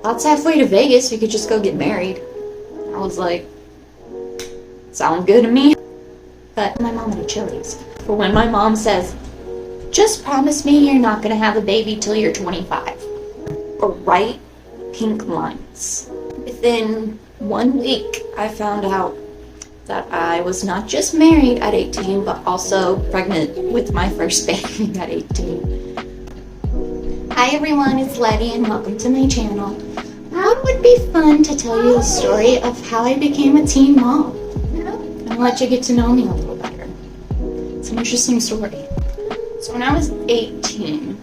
That's halfway to Vegas. We could just go get married. I was like, sounds good to me. But my mom at a Chili's. For when my mom says, just promise me you're not gonna have a baby till you're 25. Bright pink lines. Within 1 week, I found out that I was not just married at 18, but also pregnant with my first baby at 18. Hi everyone, it's Letty and welcome to my channel. It would be fun to tell you the story of how I became a teen mom and let you get to know me a little better. It's an interesting story. So when I was 18,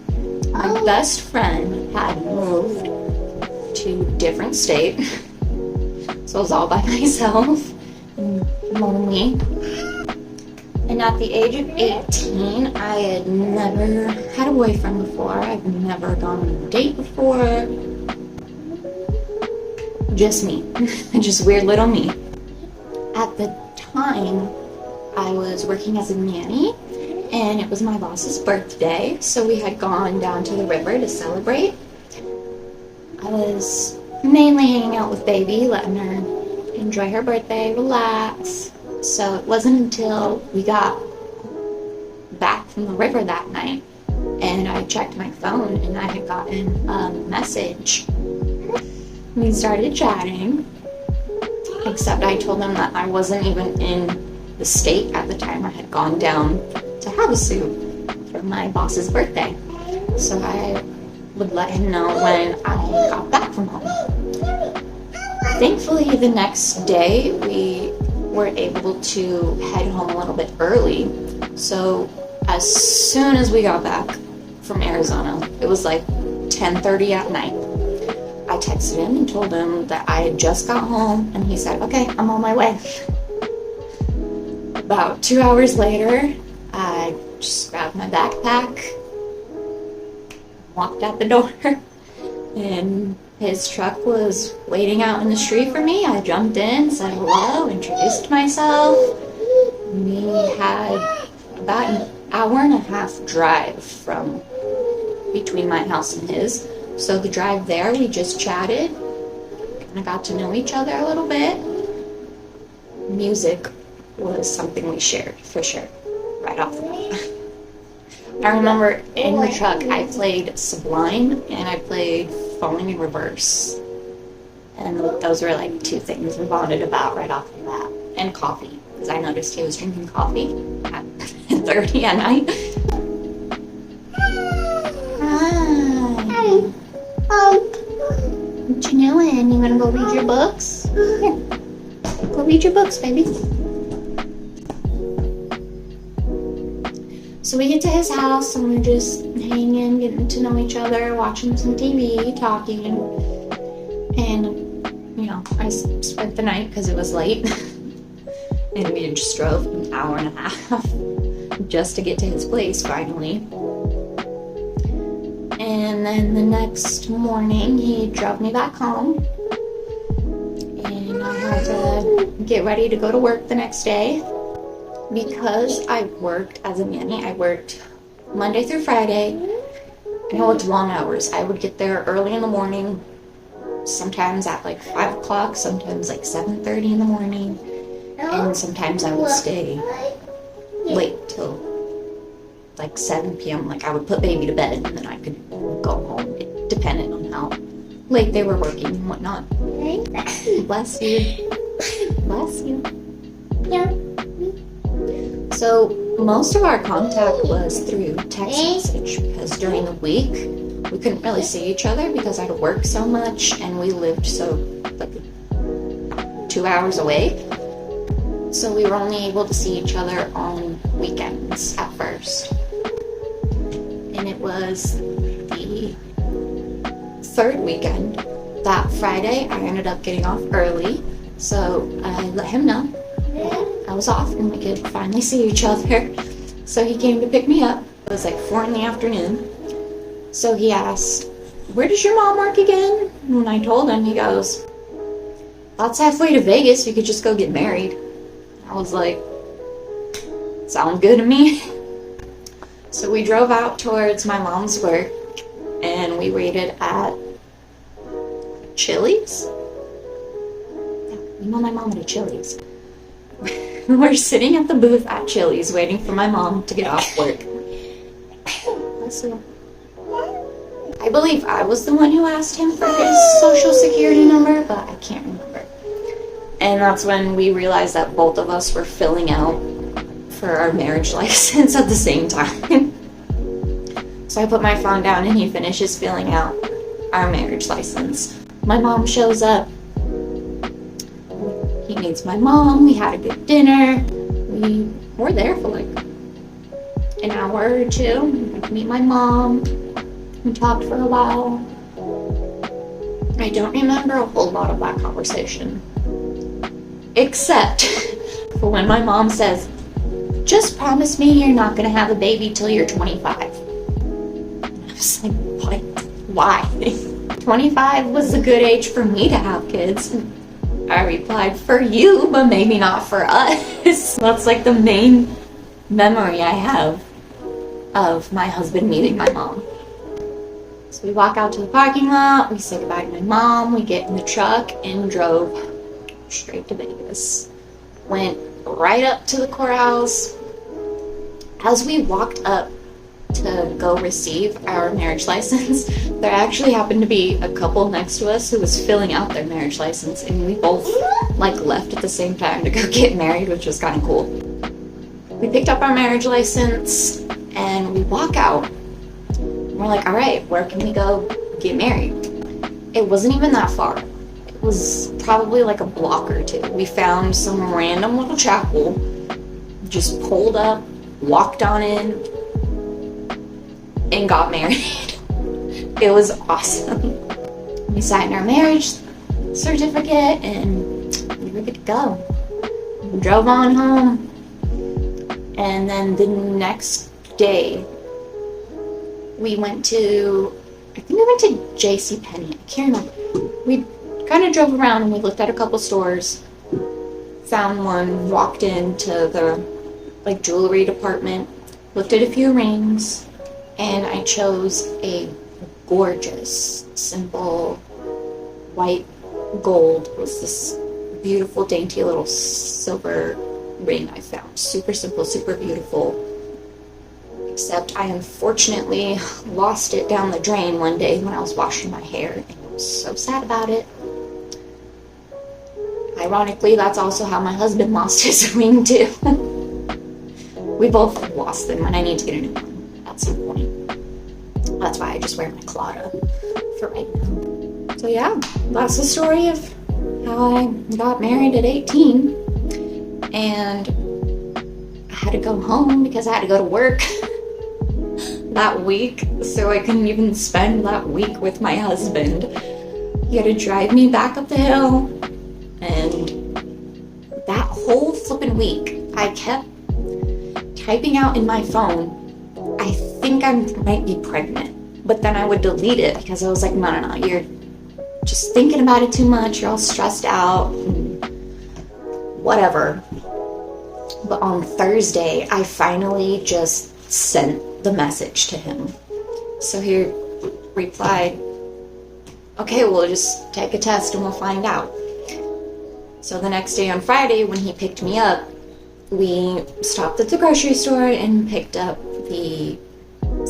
my best friend had moved to a different state, so I was all by myself and lonely. And at the age of 18, I had never had a boyfriend before. I've never gone on a date before. Just me. Just weird little me. At the time, I was working as a nanny, and it was my boss's birthday, so we had gone down to the river to celebrate. I was mainly hanging out with baby, letting her enjoy her birthday, relax. So it wasn't until we got back from the river that night and I checked my phone and I had gotten a message. We started chatting, except I told him that I wasn't even in the state at the time. I had gone down to Havasu for my boss's birthday. So I would let him know when I got back from home. Thankfully, the next day we were able to head home a little bit early. So as soon as we got back from Arizona, it was like 10:30 at night. I texted him and told him that I had just got home, and he said, okay, I'm on my way. About 2 hours later, I just grabbed my backpack, walked out the door, and his truck was waiting out in the street for me. I jumped in, said hello, introduced myself. We had about an hour and a half drive from between my house and his. So the drive there, we just chatted, and I got to know each other a little bit. Music was something we shared, for sure, right off the bat. I remember in the truck, I played Sublime, and I played Falling in Reverse. And those were like two things we bonded about right off the bat. And coffee, because I noticed he was drinking coffee at 30 at night. Hi. What you doing? You wanna go read your books? Here. Go read your books, baby. So we get to his house and we're just hanging, getting to know each other, watching some TV, talking. And, you know, I spent the night because it was late. And we just drove an hour and a half just to get to his place finally. And then the next morning, he drove me back home. And I had to get ready to go to work the next day. Because I worked as a nanny, I worked Monday through Friday. And I worked long hours. I would get there early in the morning, sometimes at like 5 o'clock, sometimes like 7:30 in the morning. And sometimes I would stay late till like 7 p.m. Like I would put baby to bed and then I could go home. It depended on how late they were working and whatnot. Bless you. Bless you. Yeah. So most of our contact was through text message because during the week we couldn't really see each other because I had to work so much and we lived so like 2 hours away. So we were only able to see each other on weekends at first. And it was the third weekend. That Friday I ended up getting off early. So I let him know I was off and we could finally see each other. So he came to pick me up. It was like 4 in the afternoon. So he asked, where does your mom work again? And when I told him, he goes, that's halfway to Vegas. We could just go get married. I was like, sounds good to me. So we drove out towards my mom's work and we waited at Chili's? Yeah, we met my mom at a Chili's. We're sitting at the booth at Chili's waiting for my mom to get off work. So, I believe I was the one who asked him for his social security number, but I can't remember. And that's when we realized that both of us were filling out for our marriage license at the same time. So I put my phone down and he finishes filling out our marriage license. My mom shows up. He meets my mom. We had a good dinner. We were there for like an hour or two. We got to meet my mom. We talked for a while. I don't remember a whole lot of that conversation. Except for when my mom says, just promise me you're not going to have a baby till you're 25. I was like, what? Why? 25 was a good age for me to have kids. I replied, for you, but maybe not for us. That's like the main memory I have of my husband meeting my mom. So we walk out to the parking lot, we say goodbye to my mom, we get in the truck and drove straight to Vegas. Went right up to the courthouse. As we walked up to go receive our marriage license, there actually happened to be a couple next to us who was filling out their marriage license, and we both like left at the same time to go get married, which was kind of cool. We picked up our marriage license and we walk out. We're like, all right, where can we go get married? It wasn't even that far. It was probably like a block or two. We found some random little chapel, just pulled up, walked on in, and got married. It was awesome. We signed our marriage certificate and we were good to go. We drove on home, and then the next day we went to, I think we went to JCPenney. I can't remember. We kind of drove around and we looked at a couple stores, found one, walked into the like jewelry department, looked at a few rings, and I chose a gorgeous, simple, white gold. It was this beautiful, dainty little silver ring I found. Super simple, super beautiful. Except I unfortunately lost it down the drain one day when I was washing my hair, and I was so sad about it. Ironically, that's also how my husband lost his ring too. We both lost them, and I need to get a new one at some point. That's why I just wear my Claddagh for right now. So yeah, that's the story of how I got married at 18, and I had to go home because I had to go to work that week, so I couldn't even spend that week with my husband. He had to drive me back up the hill, and that whole flippin' week, I kept typing out in my phone, I think I might be pregnant, but then I would delete it because I was like, no, you're just thinking about it too much, you're all stressed out, whatever. But on Thursday, I finally just sent the message to him. So he replied, okay, we'll just take a test and we'll find out. So the next day on Friday, when he picked me up, we stopped at the grocery store and picked up the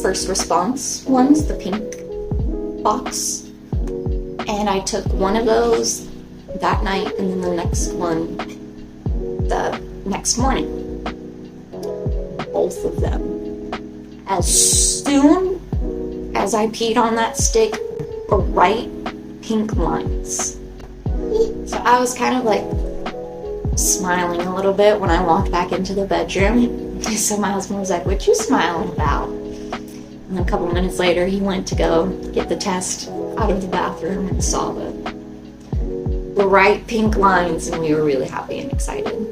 first response ones, the pink box. And I took one of those that night, and then the next one the next morning. Both of them. As soon as I peed on that stick, bright pink lines. So I was kind of like smiling a little bit when I walked back into the bedroom. So my husband was like, what you smiling about? And a couple minutes later, he went to go get the test out of the bathroom and saw the bright pink lines, and we were really happy and excited.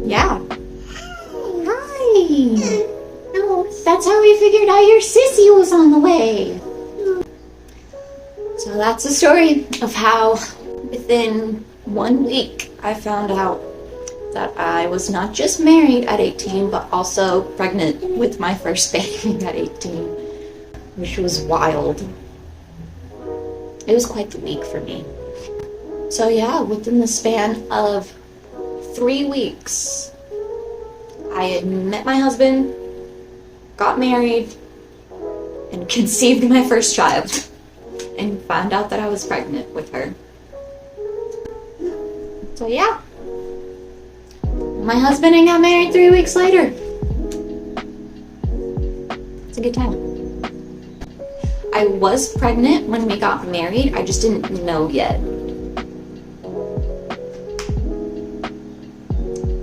Yeah. Hi. Oh, that's how we figured out your sissy was on the way. So that's the story of how within 1 week I found out that I was not just married at 18, but also pregnant with my first baby at 18, which was wild. It was quite the week for me. So yeah, within the span of 3 weeks, I had met my husband, got married, and conceived my first child, and found out that I was pregnant with her. So yeah, my husband and got married 3 weeks later. It's a good time. I was pregnant when we got married, I just didn't know yet.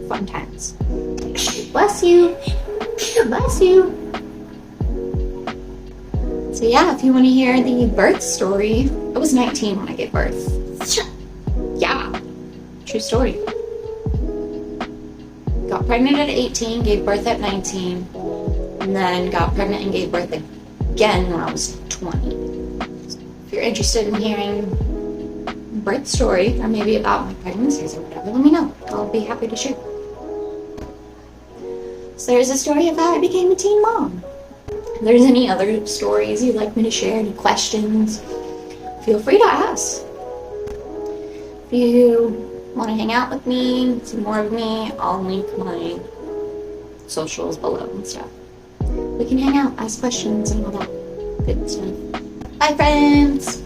Fun times. Bless you. Bless you. So yeah, if you want to hear the birth story, I was 19 when I gave birth. Yeah, true story. Got pregnant at 18, gave birth at 19, and then got pregnant and gave birth again when I was 20. If you're interested in hearing birth story or maybe about my pregnancies or whatever, let me know. I'll be happy to share. So there's a story of how I became a teen mom. If there's any other stories you'd like me to share, any questions, feel free to ask. If you want to hang out with me, see more of me, I'll link my socials below and stuff. We can hang out, ask questions, and all that good stuff. Bye, friends!